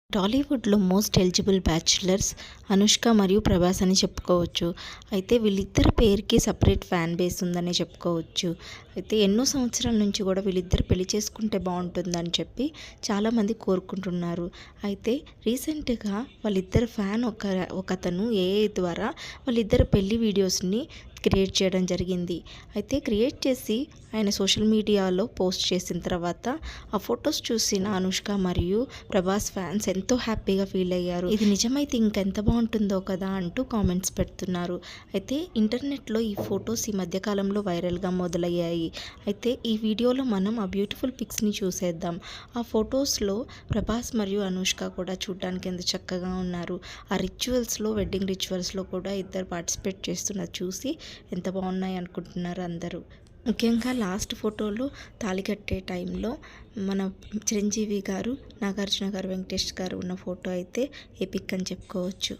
టాలీవుడ్లో most eligible bachelors Anushka మరియు ప్రభాస్ అని చెప్పుకోవచ్చు. అయితే వీళ్ళిద్దరి పేరుకి సపరేట్ ఫ్యాన్ బేస్ ఉందని చెప్పుకోవచ్చు. అయితే ఎన్నో సంవత్సరాల నుంచి కూడా వీళ్ళిద్దరు పెళ్లి చేసుకుంటే బాగుంటుందని చెప్పి చాలామంది కోరుకుంటున్నారు. అయితే రీసెంట్గా వాళ్ళిద్దరు ఫ్యాన్ ఒకతను ఏఐ ద్వారా వాళ్ళిద్దరు పెళ్లి వీడియోస్ని క్రియేట్ చేయడం జరిగింది. అయితే క్రియేట్ చేసి ఆయన సోషల్ మీడియాలో పోస్ట్ చేసిన తర్వాత ఆ ఫొటోస్ చూసిన అనుష్క మరియు ప్రభాస్ ఫ్యాన్స్ ఎంతో హ్యాపీగా ఫీల్ అయ్యారు. ఇది నిజమైతే ఇంకెంత బాగుంటుందో కదా అంటూ కామెంట్స్ పెడుతున్నారు. అయితే ఇంటర్నెట్లో ఈ ఫొటోస్ ఈ మధ్యకాలంలో వైరల్గా మొదలయ్యాయి. అయితే ఈ వీడియోలో మనం ఆ బ్యూటిఫుల్ పిక్స్ని చూసేద్దాం. ఆ ఫొటోస్లో ప్రభాస్ మరియు అనుష్క కూడా చూడడానికి ఎంత చక్కగా ఉన్నారు. ఆ రిచువల్స్లో, వెడ్డింగ్ రిచువల్స్లో కూడా ఇద్దరు పార్టిసిపేట్ చేస్తున్నది చూసి ఎంత బాగున్నాయి అనుకుంటున్నారు అందరూ. ముఖ్యంగా లాస్ట్ ఫోటోలో తాళి కట్టే టైంలో మన చిరంజీవి గారు, నాగార్జున గారు, వెంకటేష్ గారు ఉన్న ఫోటో అయితే ఎపిక్ అని చెప్పుకోవచ్చు.